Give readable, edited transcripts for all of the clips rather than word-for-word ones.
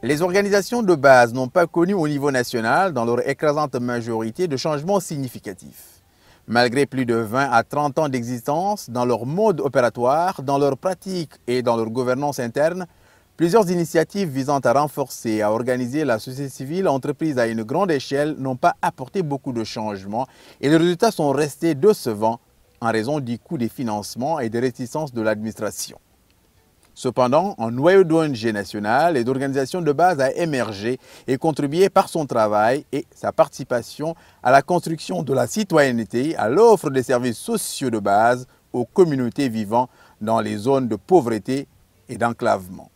Les organisations de base n'ont pas connu au niveau national, dans leur écrasante majorité, de changements significatifs. Malgré plus de 20 à 30 ans d'existence, dans leur mode opératoire, dans leurs pratiques et dans leur gouvernance interne, plusieurs initiatives visant à renforcer et à organiser la société civile entreprise à une grande échelle n'ont pas apporté beaucoup de changements et les résultats sont restés décevants en raison du coût des financements et des réticences de l'administration. Cependant, un noyau d'ONG national et d'organisations de base a émergé et contribué par son travail et sa participation à la construction de la citoyenneté, à l'offre des services sociaux de base aux communautés vivant dans les zones de pauvreté et d'enclavement.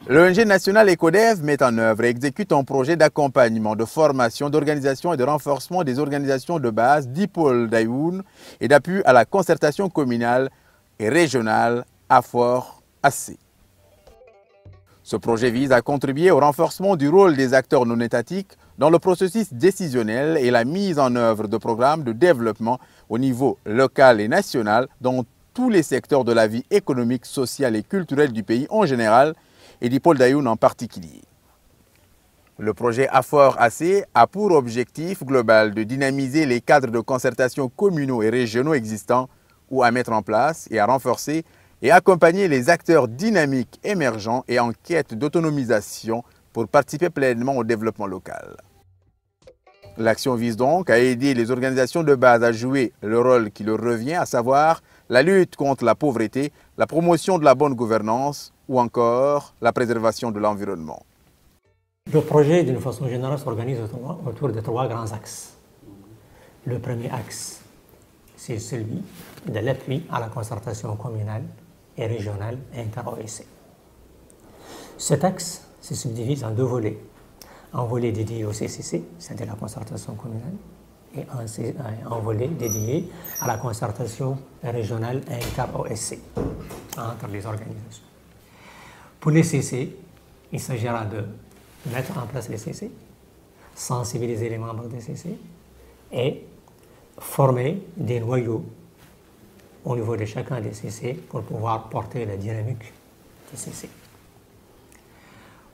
L'ONG nationale ECODEV met en œuvre et exécute un projet d'accompagnement, de formation, d'organisation et de renforcement des organisations de base d'Ipol Dayoun et d'appui à la concertation communale et régionale AFOR-AC. Ce projet vise à contribuer au renforcement du rôle des acteurs non étatiques dans le processus décisionnel et la mise en œuvre de programmes de développement au niveau local et national dans tous les secteurs de la vie économique, sociale et culturelle du pays en général et d'Ipol Dayoun en particulier. Le projet AFOR-AC a pour objectif global de dynamiser les cadres de concertation communaux et régionaux existants ou à mettre en place et à renforcer et accompagner les acteurs dynamiques émergents et en quête d'autonomisation pour participer pleinement au développement local. L'action vise donc à aider les organisations de base à jouer le rôle qui leur revient, à savoir la lutte contre la pauvreté, la promotion de la bonne gouvernance ou encore la préservation de l'environnement. Le projet, d'une façon générale, s'organise autour de 3 grands axes. Le premier axe, c'est celui de l'appui à la concertation communale et régionale inter-OSC. Cet axe se subdivise en 2 volets. Un volet dédié au CCC, c'est-à-dire la concertation communale, et un volet dédié à la concertation régionale inter-OSC, entre les organisations. Pour les CC, il s'agira de mettre en place les CC, sensibiliser les membres des CC et former des noyaux au niveau de chacun des CC pour pouvoir porter la dynamique des CC.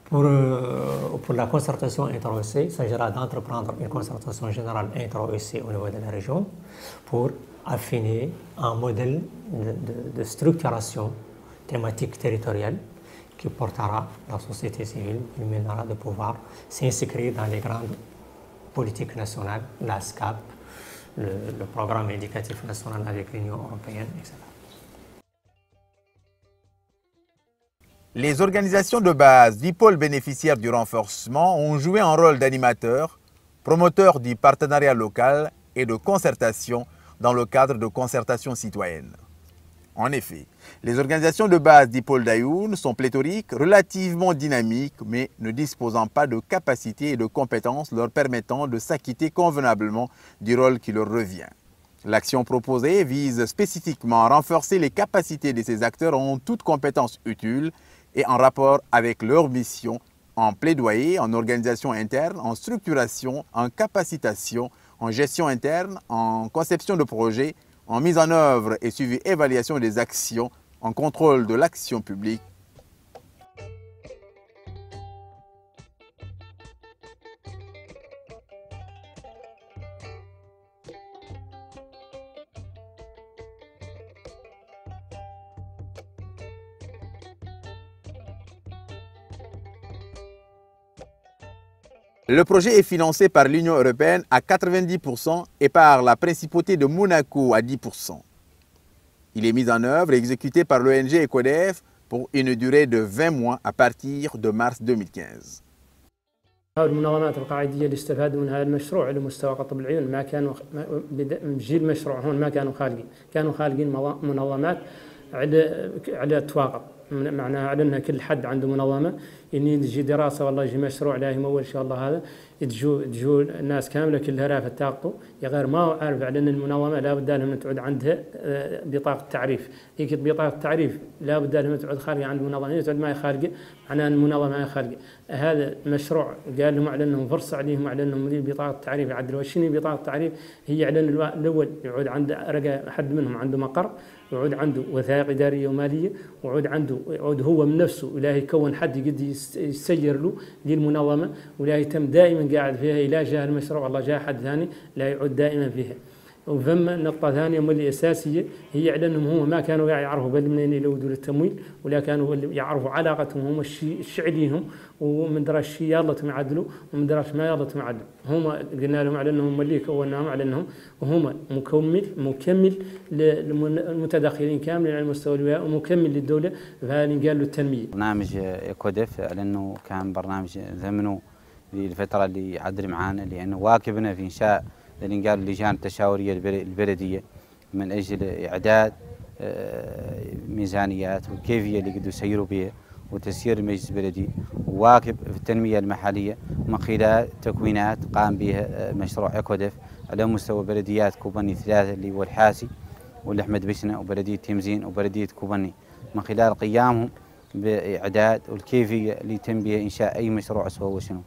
Pour la concertation inter-OSC, il s'agira d'entreprendre une concertation générale inter-OSC au niveau de la région pour affiner un modèle de structuration thématique territoriale qui portera la société civile, qui mènera de pouvoir s'inscrire dans les grandes politiques nationales, la SCAP, le programme éducatif national avec l'Union européenne, etc. Les organisations de base d'Ipol bénéficiaires du renforcement ont joué un rôle d'animateur, promoteur du partenariat local et de concertation dans le cadre de concertation citoyenne. En effet, les organisations de base d'Ipol Dayoun sont pléthoriques, relativement dynamiques, mais ne disposant pas de capacités et de compétences leur permettant de s'acquitter convenablement du rôle qui leur revient. L'action proposée vise spécifiquement à renforcer les capacités de ces acteurs en toutes compétences utiles et en rapport avec leur mission, en plaidoyer, en organisation interne, en structuration, en capacitation, en gestion interne, en conception de projets, en mise en œuvre et suivi évaluation des actions, en contrôle de l'action publique. Le projet est financé par l'Union européenne à 90% et par la principauté de Monaco à 10%. Il est mis en œuvre et exécuté par l'ONG ECODEV pour une durée de 20 mois à partir de mars 2015. المنظمات القاعدية اللي استفادوا من هذا المشروع على مستوى قطب العيون ما كانوا بجيل المشروع هون ما كانوا خالقين منظمات على تواقع معناها على أن كل حد عنده منظمة إني يجي دراسة والله يجي مشروع لا يمول إن شاء الله هذا تجو الناس كامله كلها رافه طاقته يا غير ما هو عارف على ان المنظمه لا بد لهم تعود عندها بطاقه تعريف. هيك بطاقه التعريف لا بد لهم تعود خارجه عند المنظمه، تعود ما هي خارجه معناها المنظمه ما هي خارجه. هذا المشروع قال لهم على انهم فرص عليهم على انهم مدير بطاقه التعريف يعدلوا. شنو بطاقه التعريف؟ هي على ان الاول يعود عند حد منهم عنده مقر، ويعود عنده وثائق اداريه وماليه، ويعود هو من نفسه ولا يكون حد يقد يسير له للمنظمه، ولا يتم دائما قاعد فيها الى جاء المشروع والله جاء حد ثاني لا يعود دائما فيها. وثم نقطة ثانية واللي أساسية هي على أنهم هم ما كانوا يعرفوا بل منين يلودوا للتمويل، ولا كانوا يعرفوا علاقتهم هم الشعليهم ومن دراش يالتهم يعدلوا ومن دراش ما يالتهم يعدلوا. هم قلنا لهم على أنهم اللي كوناهم على أنهم وهم مكمل للمتداخلين كاملين على المستوى الولاية ومكمل للدولة، فهذا قال له التنمية. برنامج إيكوديف على أنه كان برنامج ثمنه للفترة اللي يعدل معانا، لأنه واكبنا في إنشاء اللي قالوا اللجان التشاورية البلدية من أجل إعداد ميزانيات والكيفية اللي قدروا يسيروا بها وتسيير المجلس البلدي، وواكب في التنمية المحلية من خلال تكوينات قام بها مشروع إيكوديف على مستوى بلديات كوبني 3 اللي هو الحاسي والأحمد بشنة وبلدية تيمزين وبلدية كوبني، من خلال قيامهم بإعداد والكيفية اللي يتم بها إنشاء أي مشروع سواء وشنو.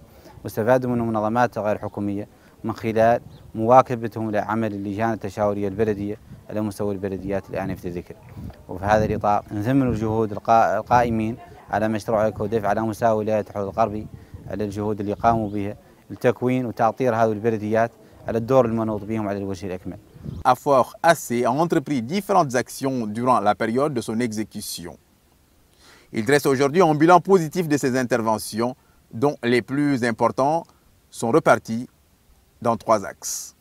واستفادوا منه منظمات غير حكومية من خلال مواكبتهم لعمل اللجان التشاورية البلدية على مستوى البلديات الآنفة الذكر. وفي هذا الإطار نثمن الجهود القائمين على مشروع إيكوديف على مستوى ولاية الحوض الغربي على الجهود اللي قاموا بها لتكوين وتأطير هذه البلديات على الدور المنوط بهم على الوجه الأكمل. Afor AC a entrepris différentes actions durant la période de son exécution. Il dresse aujourd'hui un bilan positif de ses interventions, dont les plus importants sont repartis dans 3 axes.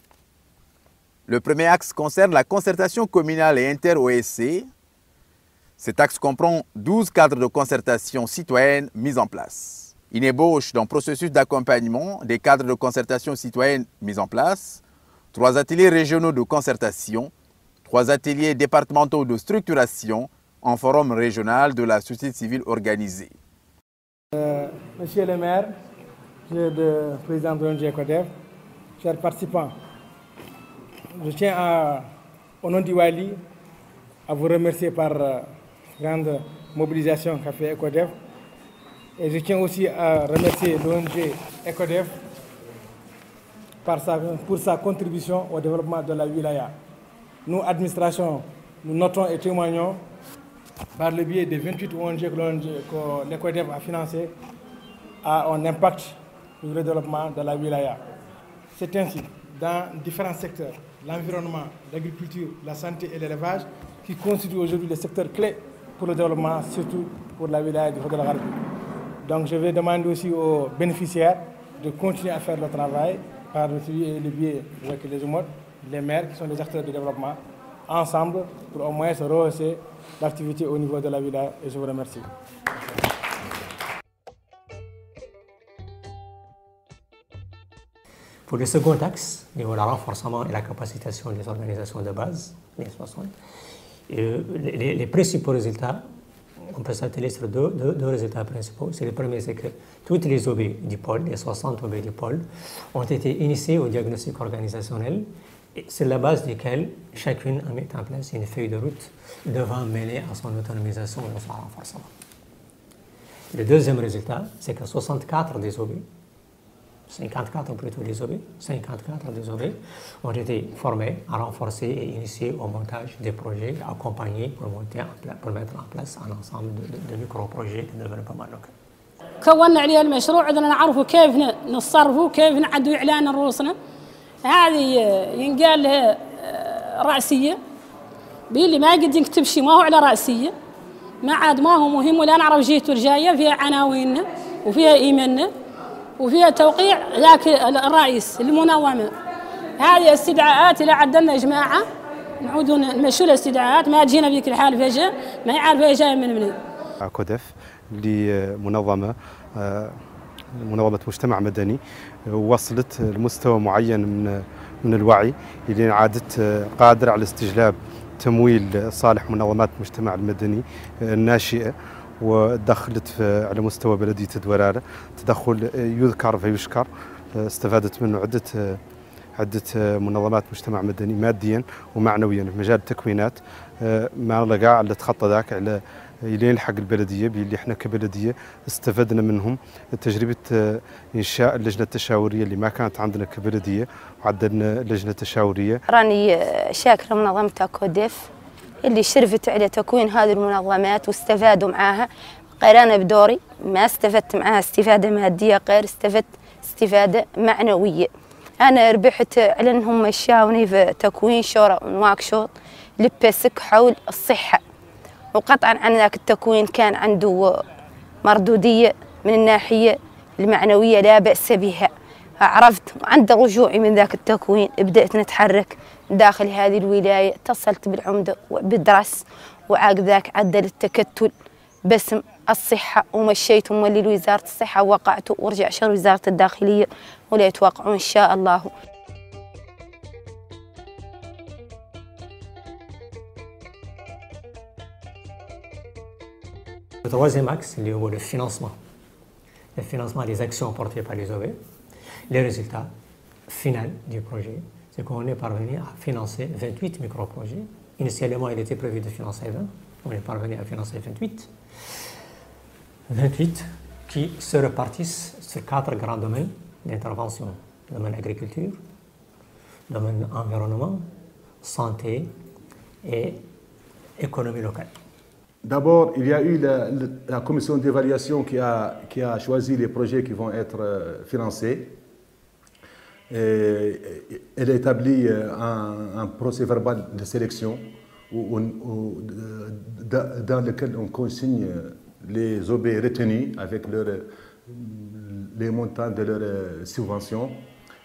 Le premier axe concerne la concertation communale et inter-OSC. Cet axe comprend 12 cadres de concertation citoyenne mis en place. Une ébauche d'un processus d'accompagnement des cadres de concertation citoyenne mis en place, 3 ateliers régionaux de concertation, 3 ateliers départementaux de structuration, un forum régional de la société civile organisée. Monsieur le maire, le président de l'ONG ECODEF, chers participants, je tiens au nom d'Iwali à vous remercier par la grande mobilisation qu'a fait ECODEF. Et je tiens aussi à remercier l'ONG ECODEF pour sa contribution au développement de la wilaya. Nous, administration, nous notons et témoignons par le biais des 28 ONG que l'ECODEF a financé à un impact sur le développement de la wilaya. C'est ainsi, dans différents secteurs, l'environnement, l'agriculture, la santé et l'élevage, qui constituent aujourd'hui les secteurs clés pour le développement, surtout pour la wilaya du Haut-de-la-Gharbi. Donc je vais demander aussi aux bénéficiaires de continuer à faire le travail par le biais avec les UMOD, les maires qui sont les acteurs du développement, ensemble pour au moins se rehausser l'activité au niveau de la wilaya. Et je vous remercie. Pour le second axe, le renforcement et la capacitation des organisations de base, les principaux résultats, on peut s'atteler sur deux résultats principaux. Le premier, c'est que toutes les OB du pôle, les 60 OB du pôle, ont été initiées au diagnostic organisationnel, sur la base duquel chacune a mis en place une feuille de route devant mener à son autonomisation et à son renforcement. Le deuxième résultat, c'est que 64 des OB, 54 plutôt des OB, 54 des OB ont été formés, renforcés et initiés au montage des projets accompagnés pour mettre en place un ensemble de micro-projets de développement local. كونا عليه المشروع عندنا نعرفوا كيف نتصرفوا كيف نعدوا إعلان رؤوسنا. هذه ينقال لها رأسية باللي ما قد نكتب شيء ما هو على رأسية ما عاد ما هو مهم ولا نعرف جهته الجاية فيها عناويننا وفيها إيماننا وفيها توقيع ذاك الرئيس المنظمة. هذه استدعاءات إلى عدلنا جماعة نعودوا نمشوا الاستدعاءات ما تجينا بذيك الحال فجأة ما يعرف هي جاية من منين. كودف لمنظمة مجتمع مدني وصلت لمستوى معين من الوعي اللي عادت قادرة على استجلاب تمويل صالح منظمات المجتمع المدني الناشئة، ودخلت على مستوى بلدية دولارة تدخل يذكر فيشكر استفادت منه عدة منظمات مجتمع مدني ماديا ومعنويا في مجال التكوينات. ما لقى اللي تخطى ذاك على يلين حق البلديه باللي احنا كبلديه استفدنا منهم تجربه انشاء اللجنه التشاوريه اللي ما كانت عندنا كبلديه وعدلنا لجنه تشاوريه. راني شاكره منظمه اكوديف اللي شرفت على تكوين هذه المنظمات واستفادوا معاها. غير انا بدوري ما استفدت معاها استفاده ماديه، غير استفدت استفاده معنويه. انا ربحت على انهم مشاوني في تكوين شورى ونواكشوط لبسك حول الصحه، وقطعا عن ذاك التكوين كان عنده مردوديه من الناحيه المعنويه لا باس بها. عرفت عند رجوعي من ذاك التكوين بدأت نتحرك داخل هذه الولاية، اتصلت بالعمدة بدرس وعقب ذاك عدل التكتل باسم الصحة ومشيت مولي لوزارة الصحة ووقعت ورجع شر وزارة الداخلية ولا يتوقعون إن شاء الله. Le troisième axe, c'est le financement. Le financement des actions portées par les OB. Les résultats finaux du projet, c'est qu'on est parvenu à financer 28 micro-projets. Initialement, il était prévu de financer 20. On est parvenu à financer 28. 28 qui se répartissent sur 4 grands domaines d'intervention. Domaine agriculture, domaine environnement, santé et économie locale. D'abord, il y a eu la commission d'évaluation qui a choisi les projets qui vont être financés. Elle a établi un procès verbal de sélection dans lequel on consigne les OB retenus avec les montants de leurs subventions.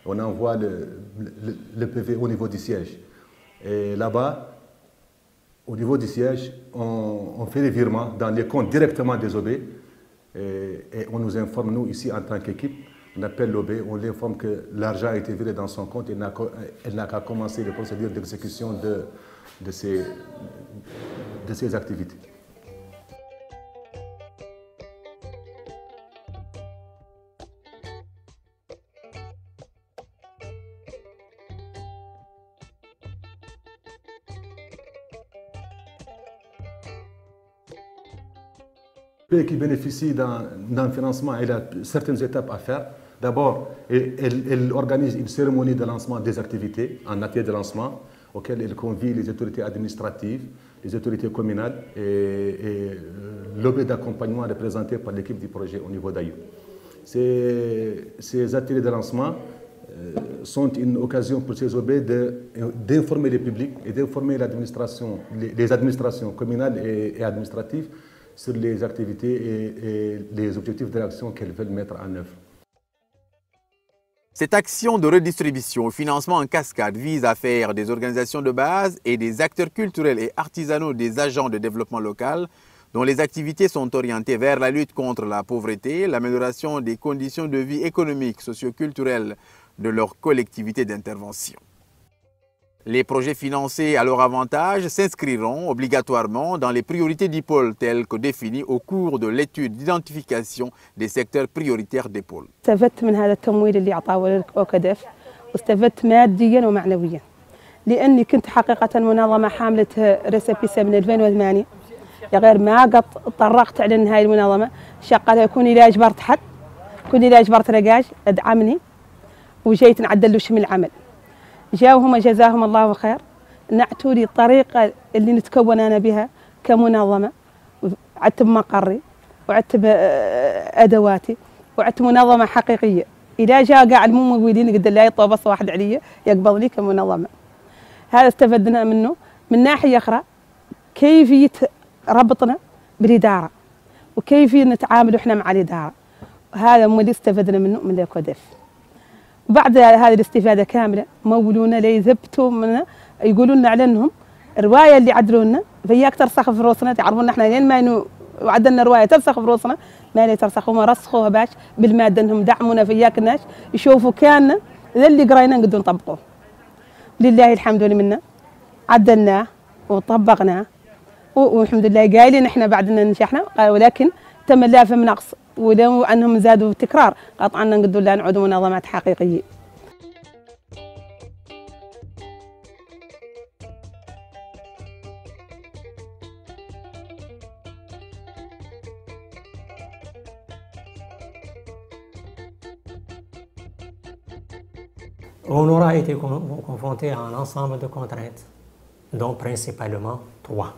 On envoie le PV au niveau du siège. Et là-bas, au niveau du siège, on fait les virements dans les comptes directement des OB et on nous informe, nous, ici, en tant qu'équipe, on appelle l'OB, on l'informe que l'argent a été viré dans son compte et elle n'a qu'à commencer les procédures d'exécution de ses activités. Qui bénéficie d'un financement, il a certaines étapes à faire. D'abord, elle organise une cérémonie de lancement des activités, un atelier de lancement, auquel elle convie les autorités administratives, les autorités communales et l'OB d'accompagnement représenté par l'équipe du projet au niveau d'Aïou. Ces ateliers de lancement sont une occasion pour ces OB d'informer le public et d'informer les administrations communales et administratives sur les activités et les objectifs de l'action qu'elles veulent mettre en œuvre. Cette action de redistribution au financement en cascade vise à faire des organisations de base et des acteurs culturels et artisanaux des agents de développement local dont les activités sont orientées vers la lutte contre la pauvreté, l'amélioration des conditions de vie économiques, socio-culturelles de leur collectivité d'intervention. Les projets financés à leur avantage s'inscriront obligatoirement dans les priorités du pôle telles que définies au cours de l'étude d'identification des secteurs prioritaires des pôles. استفدت من هذا التمويل اللي أعطاه أوكاديف واستفدت ماديا ومعنويا لأني كنت حقيقة منظمة حاملة ريسبيسة من 2008 غير ما قد طرقت على أن هاي المنظمة شغالة كوني لا أجبرت حد كوني لا أجبرت رجاج أدعمني وجيت نعدل له شمل العمل. جاوهم جزاهم الله خير نعتوا لي الطريقة اللي نتكون أنا بها كمنظمة وعدت بمقري وعدت بأدواتي وعدت منظمة حقيقية. إذا جاء قاعد الممولين قد لا يطوبص واحد علي يقبضني كمنظمة. هذا استفدنا منه. من ناحية أخرى كيفية ربطنا بالإدارة وكيفية نتعامل إحنا مع الإدارة. هذا اللي استفدنا منه من الأكوديف. بعد هذه الاستفادة كاملة مولونا لا يثبتوا منا يقولون لنا على انهم الرواية اللي عدلوا لنا فياك ترسخ في روسنا تعرفون احنا لين ما وعدلنا رواية ترسخ في روسنا ما لا ترسخ وما رسخوها باش بالمادة انهم دعمونا فياك الناس يشوفوا كان ذا اللي قرينا نقدر نطبقوه. لله الحمد لله عدلناه وطبقناه والحمد لله قايلين احنا بعد ان نجحنا ولكن تم اللافة من نقص ولو أنهم زادوا تكرار قطعا نقدر لا نعودوا منظمات حقيقية. On aura été confronté à un ensemble de contraintes, dont principalement 3.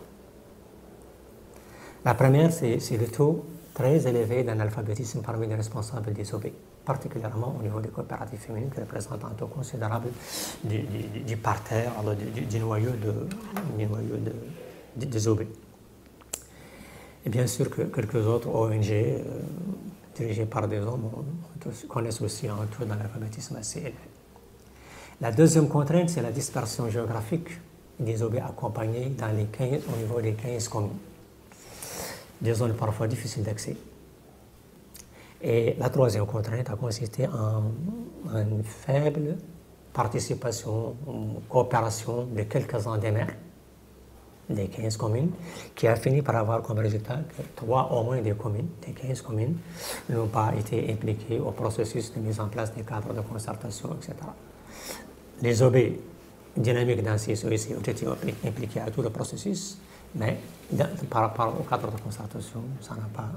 La première, c'est le taux très élevé d'analphabétisme parmi les responsables des OB, particulièrement au niveau des coopératives féminines qui représentent un taux considérable du parterre, du noyau des OB. Et bien sûr que quelques autres ONG dirigées par des hommes connaissent aussi un taux d'analphabétisme assez élevé. La deuxième contrainte, c'est la dispersion géographique des OB accompagnés au niveau des 15 communes, des zones parfois difficiles d'accès. Et la troisième contrainte a consisté en une faible participation, coopération de quelques-uns des maires des 15 communes, qui a fini par avoir comme résultat que 3 au moins des 15 communes, n'ont pas été impliquées au processus de mise en place des cadres de concertation, etc. Les OB dynamiques dans ces CEC ont été impliqués à tout le processus, mais par rapport au cadre de concertation, ça n'a pas.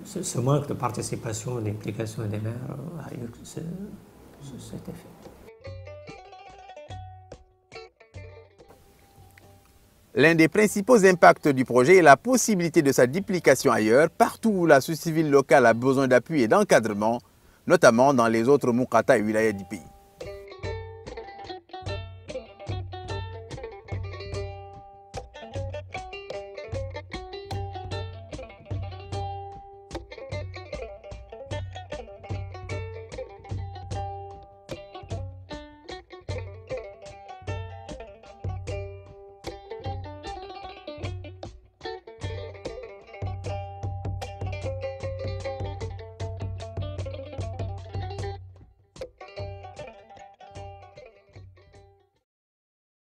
Ce manque de participation, d'implication des maires a eu cet effet. L'un des principaux impacts du projet est la possibilité de sa duplication ailleurs, partout où la société civile locale a besoin d'appui et d'encadrement, notamment dans les autres Moukata et wilayas du pays.